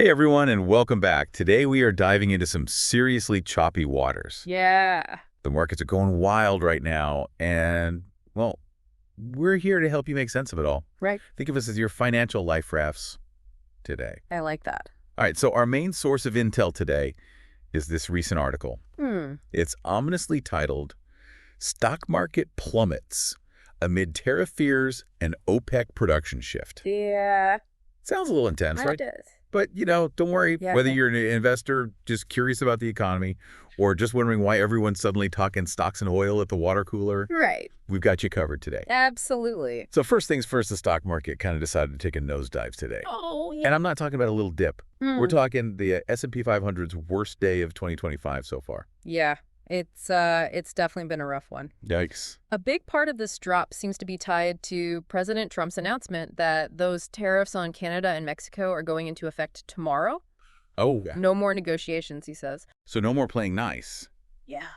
Hey everyone, and welcome back. Today we are diving into some seriously choppy waters. Yeah. The markets are going wild right now, and, well, we're here to help you make sense of it all. Right. Think of us as your financial life rafts today. I like that. All right, so our main source of intel today is this recent article. It's ominously titled, Stock Market Plummets Amid Tariff Fears and OPEC Production Shift. Yeah. Sounds a little intense, That right? does. But, don't worry, Yeah. whether you're an investor just curious about the economy or just wondering why everyone's suddenly talking stocks and oil at the water cooler, Right. we've got you covered today. Absolutely. So first things first, the stock market kind of decided to take a nosedive today. Oh, yeah. And I'm not talking about a little dip. We're talking the S&P 500's worst day of 2025 so far. Yeah. It's definitely been a rough one. Yikes. A big part of this drop seems to be tied to President Trump's announcement that those tariffs on Canada and Mexico are going into effect tomorrow. Oh, No more negotiations, he says. so no more playing nice. Yeah.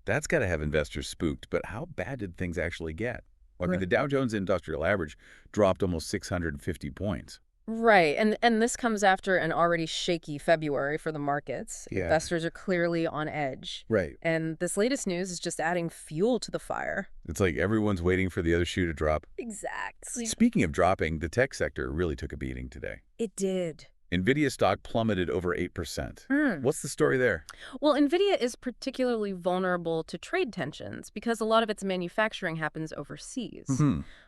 That's got to have investors spooked. But how bad did things actually get? Well, I mean, Right. the Dow Jones Industrial Average dropped almost 650 points. Right. And this comes after an already shaky February for the markets. Yeah. Investors are clearly on edge. Right. And this latest news is just adding fuel to the fire. It's like everyone's waiting for the other shoe to drop. Exactly. Speaking of dropping, the tech sector really took a beating today. It did. NVIDIA stock plummeted over 8%. Hmm. What's the story there? Well, NVIDIA is particularly vulnerable to trade tensions because a lot of its manufacturing happens overseas.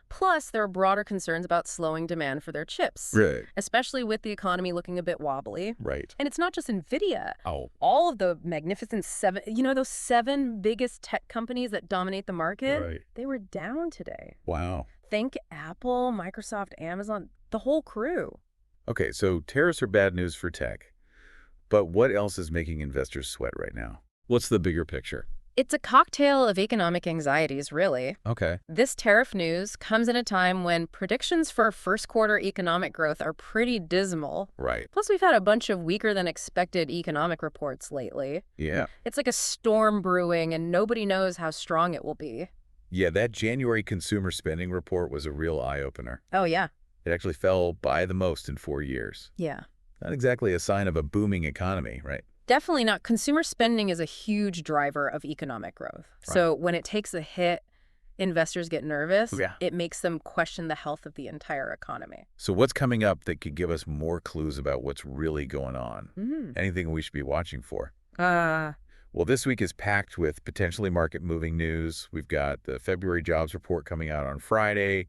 Plus, there are broader concerns about slowing demand for their chips, Right. especially with the economy looking a bit wobbly. Right. And it's not just NVIDIA. Oh. All of the magnificent seven, those seven biggest tech companies that dominate the market, Right. they were down today. Wow. Think Apple, Microsoft, Amazon, the whole crew. Okay, so tariffs are bad news for tech. But what else is making investors sweat right now? What's the bigger picture? It's a cocktail of economic anxieties, really. Okay. This tariff news comes at a time when predictions for first quarter economic growth are pretty dismal. Right. Plus, we've had a bunch of weaker than expected economic reports lately. Yeah. It's like a storm brewing, and nobody knows how strong it will be. Yeah, that January consumer spending report was a real eye-opener. Oh, yeah. It actually fell by the most in 4 years. Yeah. Not exactly a sign of a booming economy, right? Definitely not. Consumer spending is a huge driver of economic growth. Right. So when it takes a hit, investors get nervous. Yeah. It makes them question the health of the entire economy. So what's coming up that could give us more clues about what's really going on? Anything we should be watching for? Well, this week is packed with potentially market-moving news. We've got the February jobs report coming out on Friday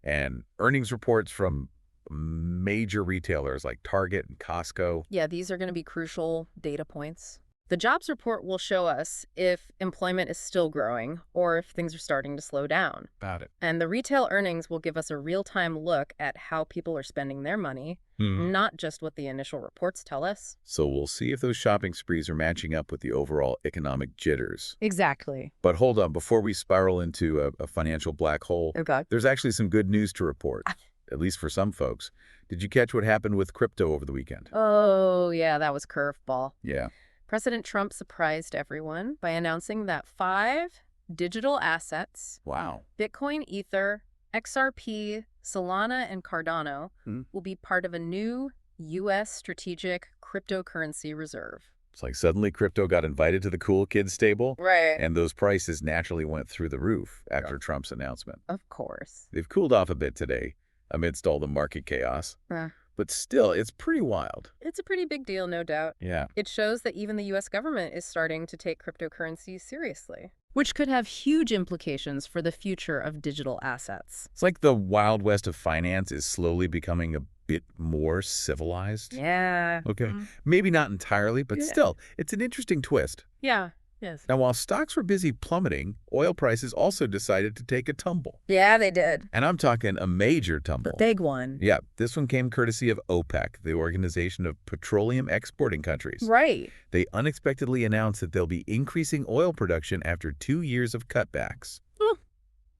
and earnings reports from major retailers like Target and Costco. Yeah, these are going to be crucial data points. The jobs report will show us if employment is still growing or if things are starting to slow down. About it. And the retail earnings will give us a real-time look at how people are spending their money, not just what the initial reports tell us. So we'll see if those shopping sprees are matching up with the overall economic jitters. Exactly. But hold on, before we spiral into a financial black hole, Okay. there's actually some good news to report, at least for some folks. Did you catch what happened with crypto over the weekend? Oh, yeah, that was curveball. Yeah. President Trump surprised everyone by announcing that 5 digital assets, Wow. Bitcoin, Ether, XRP, Solana, and Cardano, will be part of a new U.S. strategic cryptocurrency reserve. It's like suddenly crypto got invited to the cool kids table, Right. and those prices naturally went through the roof after Trump's announcement. Of course. They've cooled off a bit today amidst all the market chaos, but still, it's pretty wild. It's a pretty big deal, no doubt. Yeah. It shows that even the U.S. government is starting to take cryptocurrencies seriously, which could have huge implications for the future of digital assets. It's like the Wild West of finance is slowly becoming a bit more civilized. Yeah. Okay. Maybe not entirely, but still, it's an interesting twist. Yeah. Yes. Now, while stocks were busy plummeting, oil prices also decided to take a tumble. Yeah, they did. And I'm talking a major tumble. Big one. Yeah, this one came courtesy of OPEC, the Organization of Petroleum Exporting Countries. Right. They unexpectedly announced that they'll be increasing oil production after 2 years of cutbacks.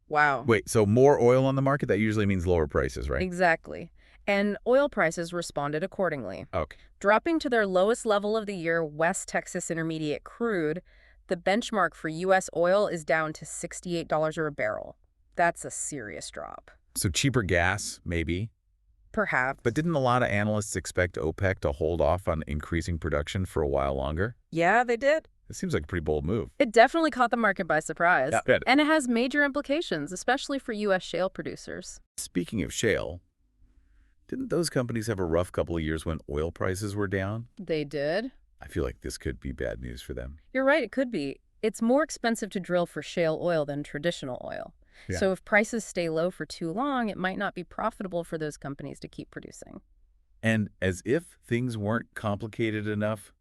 Wow. Wait, so more oil on the market? That usually means lower prices, right? Exactly. And oil prices responded accordingly. Okay. Dropping to their lowest level of the year, West Texas Intermediate crude, the benchmark for U.S. oil is down to $68 a barrel. That's a serious drop. So cheaper gas, maybe. Perhaps. But didn't a lot of analysts expect OPEC to hold off on increasing production for a while longer? Yeah, they did. It seems like a pretty bold move. It definitely caught the market by surprise. Yeah, good. And it has major implications, especially for U.S. shale producers. Speaking of shale, didn't those companies have a rough couple of years when oil prices were down? They did. I feel like this could be bad news for them. You're right, it could be. It's more expensive to drill for shale oil than traditional oil. Yeah. So if prices stay low for too long, it might not be profitable for those companies to keep producing. And as if things weren't complicated enough,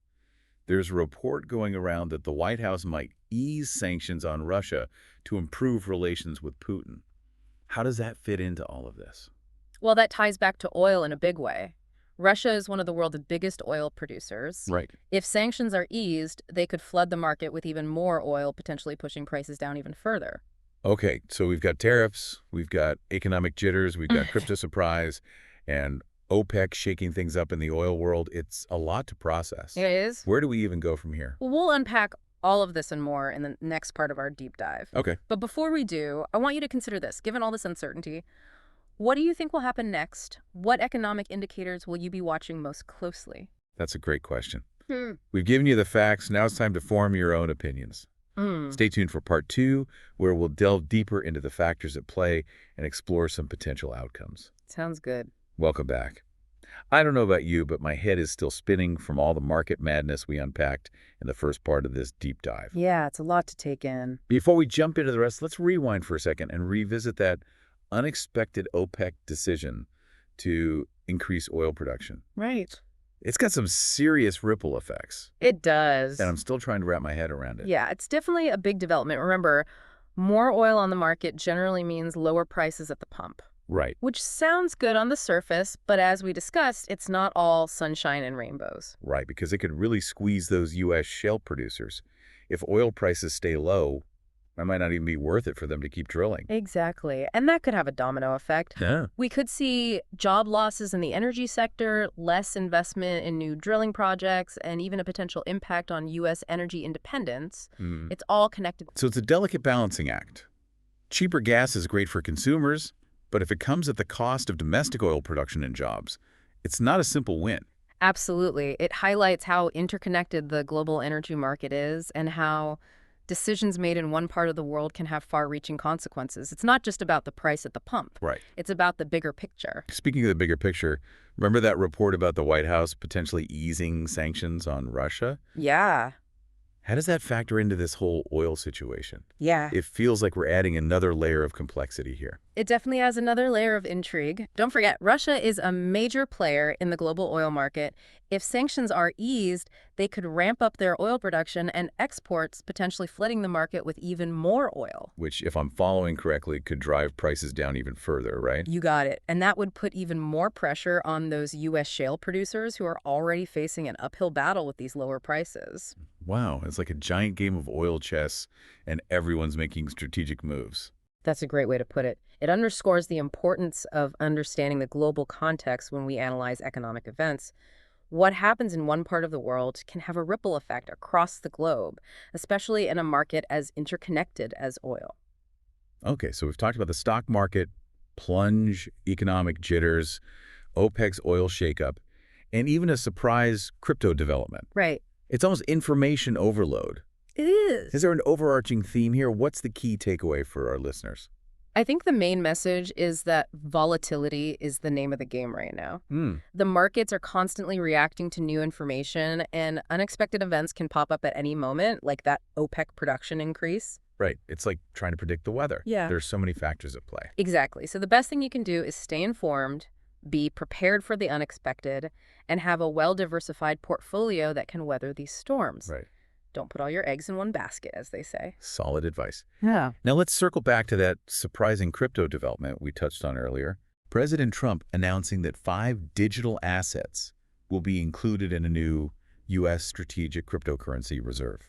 there's a report going around that the White House might ease sanctions on Russia to improve relations with Putin. How does that fit into all of this? Well, that ties back to oil in a big way. Russia is one of the world's biggest oil producers. Right. If sanctions are eased, they could flood the market with even more oil, potentially pushing prices down even further. Okay, so we've got tariffs, we've got economic jitters, we've got crypto surprise, and OPEC shaking things up in the oil world. It's a lot to process. It is. Where do we even go from here? Well, we'll unpack all of this and more in the next part of our deep dive. Okay. But before we do, I want you to consider this. Given all this uncertainty, what do you think will happen next? What economic indicators will you be watching most closely? That's a great question. We've given you the facts. Now it's time to form your own opinions. Stay tuned for part 2, where we'll delve deeper into the factors at play and explore some potential outcomes. Sounds good. Welcome back. I don't know about you, but my head is still spinning from all the market madness we unpacked in the first part of this deep dive. Yeah, it's a lot to take in. Before we jump into the rest, let's rewind for a second and revisit that unexpected OPEC decision to increase oil production. Right. It's got some serious ripple effects. It does. And I'm still trying to wrap my head around it. Yeah, it's definitely a big development. Remember, more oil on the market generally means lower prices at the pump. Right. Which sounds good on the surface, but as we discussed, it's not all sunshine and rainbows. Right, because it could really squeeze those U.S. shale producers. If oil prices stay low, it might not even be worth it for them to keep drilling. Exactly. And that could have a domino effect. Yeah. We could see job losses in the energy sector, less investment in new drilling projects, and even a potential impact on U.S. energy independence. It's all connected. So it's a delicate balancing act. Cheaper gas is great for consumers, but if it comes at the cost of domestic oil production and jobs, it's not a simple win. Absolutely. It highlights how interconnected the global energy market is and how decisions made in one part of the world can have far-reaching consequences. It's not just about the price at the pump. Right. It's about the bigger picture. Speaking of the bigger picture, remember that report about the White House potentially easing sanctions on Russia? Yeah. How does that factor into this whole oil situation? Yeah. It feels like we're adding another layer of complexity here. It definitely adds another layer of intrigue. Don't forget, Russia is a major player in the global oil market. If sanctions are eased, they could ramp up their oil production and exports, potentially flooding the market with even more oil. Which, if I'm following correctly, could drive prices down even further, right? You got it. And that would put even more pressure on those U.S. shale producers who are already facing an uphill battle with these lower prices. Wow, it's like a giant game of oil chess, and everyone's making strategic moves. That's a great way to put it. It underscores the importance of understanding the global context when we analyze economic events. What happens in one part of the world can have a ripple effect across the globe, especially in a market as interconnected as oil. Okay, so we've talked about the stock market, plunge, economic jitters, OPEC's oil shakeup, and even a surprise crypto development. Right. It's almost information overload. It is. Is there an overarching theme here? What's the key takeaway for our listeners? I think the main message is that volatility is the name of the game right now. The markets are constantly reacting to new information, and unexpected events can pop up at any moment, like that OPEC production increase. Right. It's like trying to predict the weather. Yeah. There's so many factors at play. Exactly. So the best thing you can do is stay informed, be prepared for the unexpected, and have a well-diversified portfolio that can weather these storms. Right. Don't put all your eggs in one basket, as they say. Solid advice. Yeah. Now let's circle back to that surprising crypto development we touched on earlier. President Trump announcing that 5 digital assets will be included in a new U.S. strategic cryptocurrency reserve.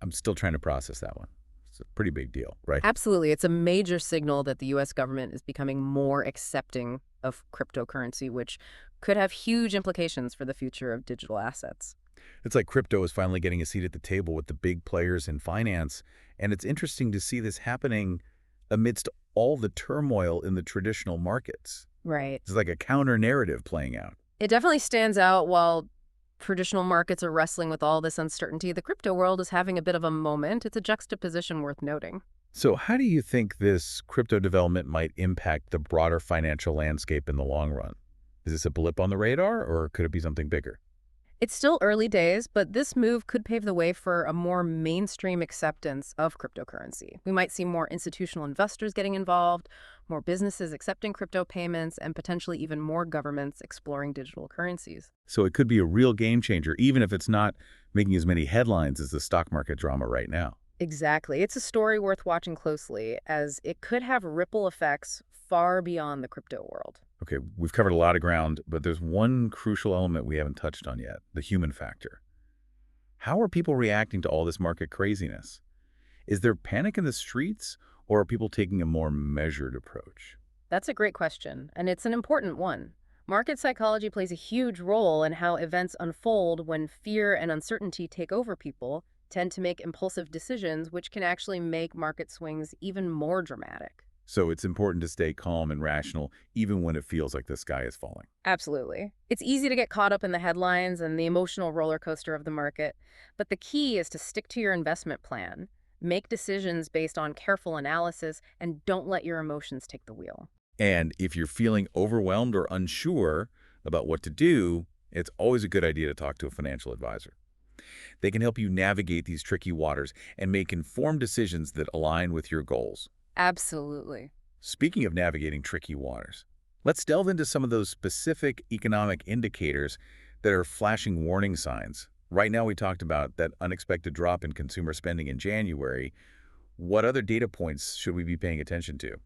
I'm still trying to process that one. It's a pretty big deal, right? Absolutely. It's a major signal that the U.S. government is becoming more accepting of cryptocurrency, which could have huge implications for the future of digital assets. It's like crypto is finally getting a seat at the table with the big players in finance, and it's interesting to see this happening amidst all the turmoil in the traditional markets. Right. It's like a counter-narrative playing out. It definitely stands out while traditional markets are wrestling with all this uncertainty. The crypto world is having a bit of a moment. It's a juxtaposition worth noting. So how do you think this crypto development might impact the broader financial landscape in the long run? Is this a blip on the radar, or could it be something bigger? It's still early days, but this move could pave the way for a more mainstream acceptance of cryptocurrency. We might see more institutional investors getting involved, more businesses accepting crypto payments, and potentially even more governments exploring digital currencies. So it could be a real game changer, even if it's not making as many headlines as the stock market drama right now. Exactly. It's a story worth watching closely, as it could have ripple effects far beyond the crypto world. Okay, we've covered a lot of ground, but there's one crucial element we haven't touched on yet, the human factor. How are people reacting to all this market craziness? Is there panic in the streets, or are people taking a more measured approach? That's a great question, and it's an important one. Market psychology plays a huge role in how events unfold when fear and uncertainty take over. People tend to make impulsive decisions, which can actually make market swings even more dramatic. So it's important to stay calm and rational, even when it feels like the sky is falling. Absolutely. It's easy to get caught up in the headlines and the emotional roller coaster of the market, but the key is to stick to your investment plan, make decisions based on careful analysis, and don't let your emotions take the wheel. And if you're feeling overwhelmed or unsure about what to do, it's always a good idea to talk to a financial advisor. They can help you navigate these tricky waters and make informed decisions that align with your goals. Absolutely. Speaking of navigating tricky waters, let's delve into some of those specific economic indicators that are flashing warning signs. Right now, we talked about that unexpected drop in consumer spending in January. What other data points should we be paying attention to?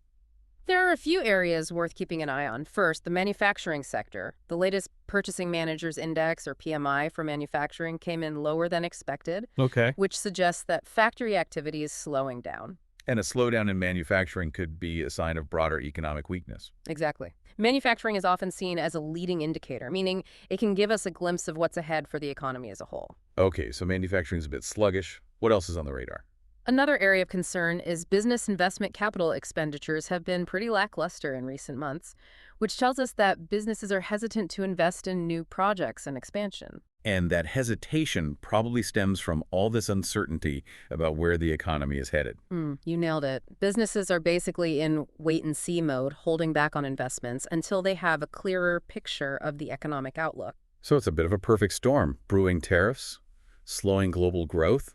There are a few areas worth keeping an eye on. First, the manufacturing sector. The latest Purchasing Managers Index, or PMI, for manufacturing came in lower than expected, Okay. which suggests that factory activity is slowing down. And a slowdown in manufacturing could be a sign of broader economic weakness. Exactly. Manufacturing is often seen as a leading indicator, meaning it can give us a glimpse of what's ahead for the economy as a whole. Okay, so manufacturing is a bit sluggish. What else is on the radar? Another area of concern is business investment capital expenditures have been pretty lackluster in recent months, which tells us that businesses are hesitant to invest in new projects and expansion. And that hesitation probably stems from all this uncertainty about where the economy is headed. You nailed it. Businesses are basically in wait-and-see mode, holding back on investments until they have a clearer picture of the economic outlook. So it's a bit of a perfect storm: brewing tariffs, slowing global growth,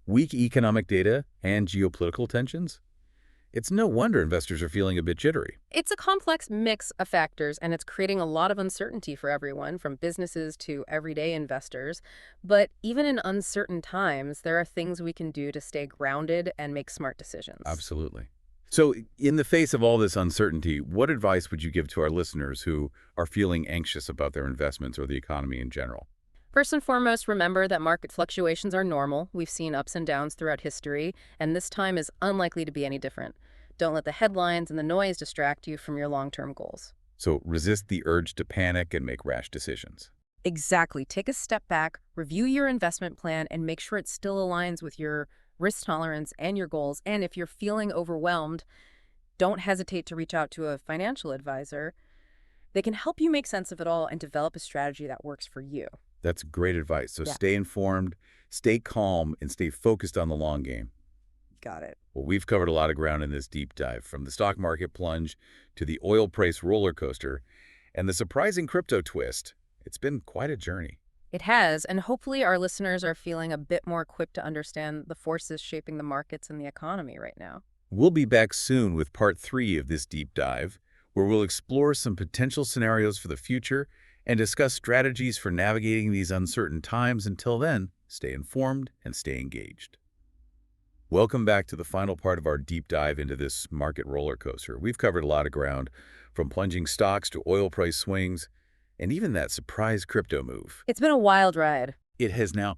weak economic data, and geopolitical tensions. It's no wonder investors are feeling a bit jittery. It's a complex mix of factors, and it's creating a lot of uncertainty for everyone, from businesses to everyday investors. But even in uncertain times, there are things we can do to stay grounded and make smart decisions. Absolutely. So in the face of all this uncertainty, what advice would you give to our listeners who are feeling anxious about their investments or the economy in general? First and foremost, remember that market fluctuations are normal. We've seen ups and downs throughout history, and this time is unlikely to be any different. Don't let the headlines and the noise distract you from your long-term goals. So resist the urge to panic and make rash decisions. Exactly. Take a step back, review your investment plan, and make sure it still aligns with your risk tolerance and your goals. And if you're feeling overwhelmed, don't hesitate to reach out to a financial advisor. They can help you make sense of it all and develop a strategy that works for you. That's great advice. So Yeah. stay informed, stay calm, and stay focused on the long game. Got it. Well, we've covered a lot of ground in this deep dive, from the stock market plunge to the oil price roller coaster and the surprising crypto twist. It's been quite a journey. It has, and hopefully our listeners are feeling a bit more equipped to understand the forces shaping the markets and the economy right now. We'll be back soon with part 3 of this deep dive, where we'll explore some potential scenarios for the future and discuss strategies for navigating these uncertain times. Until then, stay informed and stay engaged. Welcome back to the final part of our deep dive into this market roller coaster. We've covered a lot of ground, from plunging stocks to oil price swings, and even that surprise crypto move. It's been a wild ride. It has now.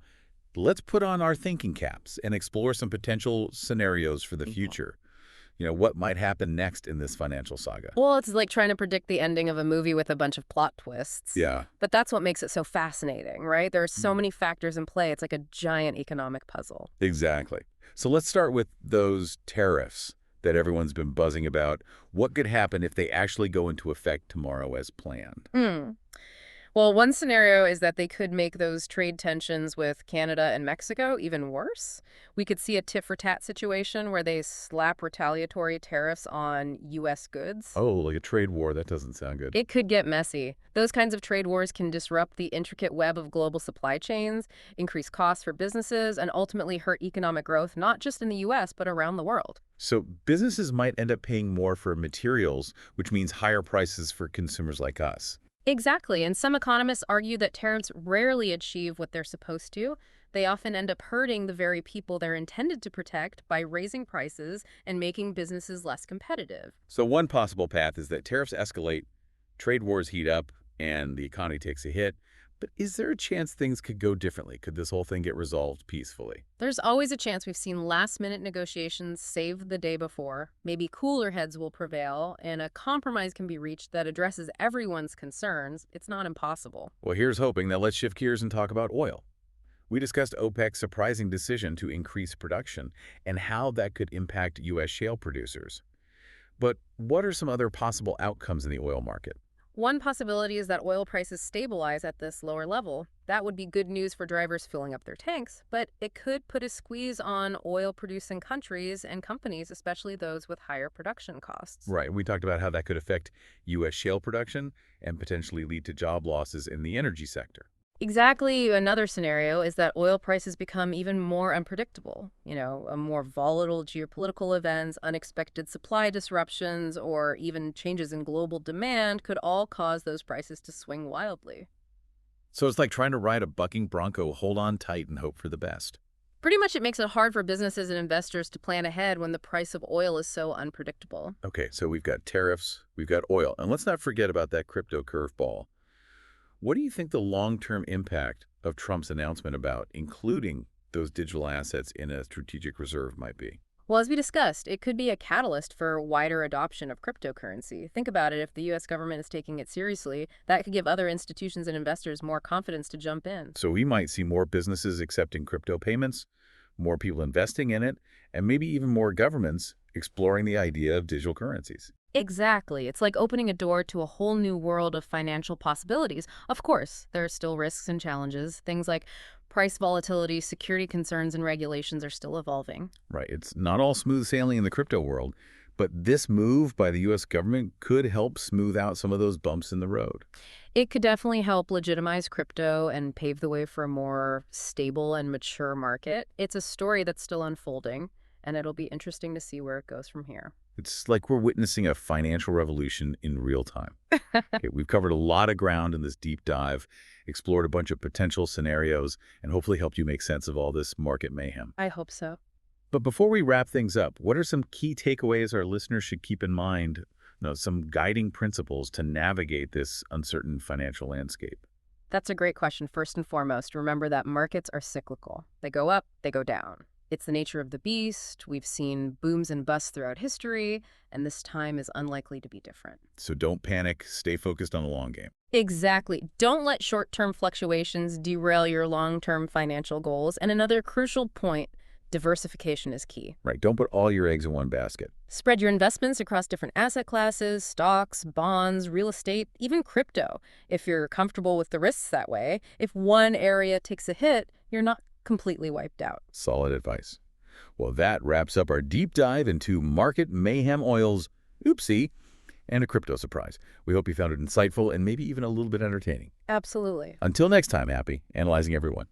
Let's put on our thinking caps and explore some potential scenarios for the future. What might happen next in this financial saga? Well, it's like trying to predict the ending of a movie with a bunch of plot twists. Yeah. But that's what makes it so fascinating, right? There are so many factors in play. It's like a giant economic puzzle. Exactly. So let's start with those tariffs. that everyone's been buzzing about. What could happen if they actually go into effect tomorrow as planned? Hmm. Well, one scenario is that they could make those trade tensions with Canada and Mexico even worse. We could see a tit-for-tat situation where they slap retaliatory tariffs on U.S. goods. Oh, like a trade war. That doesn't sound good. It could get messy. Those kinds of trade wars can disrupt the intricate web of global supply chains, increase costs for businesses, and ultimately hurt economic growth, not just in the U.S., but around the world. So businesses might end up paying more for materials, which means higher prices for consumers like us. Exactly, and some economists argue that tariffs rarely achieve what they're supposed to. They often end up hurting the very people they're intended to protect by raising prices and making businesses less competitive. So one possible path is that tariffs escalate, trade wars heat up, and the economy takes a hit. But is there a chance things could go differently? Could this whole thing get resolved peacefully? There's always a chance. We've seen last-minute negotiations save the day before. Maybe cooler heads will prevail, and a compromise can be reached that addresses everyone's concerns. It's not impossible. Well, here's hoping. Now let's shift gears and talk about oil. We discussed OPEC's surprising decision to increase production and how that could impact U.S. shale producers. But what are some other possible outcomes in the oil market? One possibility is that oil prices stabilize at this lower level. That would be good news for drivers filling up their tanks, but it could put a squeeze on oil-producing countries and companies, especially those with higher production costs. Right. We talked about how that could affect U.S. shale production and potentially lead to job losses in the energy sector. Exactly. Another scenario is that oil prices become even more unpredictable. A more volatile geopolitical events, unexpected supply disruptions, or even changes in global demand could all cause those prices to swing wildly. So it's like trying to ride a bucking bronco, hold on tight and hope for the best. Pretty much it makes it hard for businesses and investors to plan ahead when the price of oil is so unpredictable. Okay, so we've got tariffs, we've got oil, and let's not forget about that crypto curveball. What do you think the long-term impact of Trump's announcement about including those digital assets in a strategic reserve might be? Well, as we discussed, it could be a catalyst for wider adoption of cryptocurrency. Think about it, if the U.S. government is taking it seriously, that could give other institutions and investors more confidence to jump in. So we might see more businesses accepting crypto payments, more people investing in it, and maybe even more governments exploring the idea of digital currencies. Exactly. It's like opening a door to a whole new world of financial possibilities. Of course, there are still risks and challenges. Things like price volatility, security concerns, and regulations are still evolving. Right. It's not all smooth sailing in the crypto world, but this move by the U.S. government could help smooth out some of those bumps in the road. It could definitely help legitimize crypto and pave the way for a more stable and mature market. It's a story that's still unfolding, and it'll be interesting to see where it goes from here. It's like we're witnessing a financial revolution in real time. Okay, we've covered a lot of ground in this deep dive, explored a bunch of potential scenarios, and hopefully helped you make sense of all this market mayhem. I hope so. But before we wrap things up, what are some key takeaways our listeners should keep in mind, some guiding principles to navigate this uncertain financial landscape? That's a great question. First and foremost, remember that markets are cyclical. They go up, they go down. It's the nature of the beast. We've seen booms and busts throughout history, and this time is unlikely to be different. So don't panic. Stay focused on the long game. Exactly. Don't let short-term fluctuations derail your long-term financial goals. And another crucial point, diversification is key. Right. Don't put all your eggs in one basket. Spread your investments across different asset classes, stocks, bonds, real estate, even crypto, if you're comfortable with the risks that way. If one area takes a hit, you're not completely wiped out. Solid advice. Well, that wraps up our deep dive into market mayhem oils, oopsie, and a crypto surprise. We hope you found it insightful and maybe even a little bit entertaining. Absolutely. Until next time, happy analyzing everyone.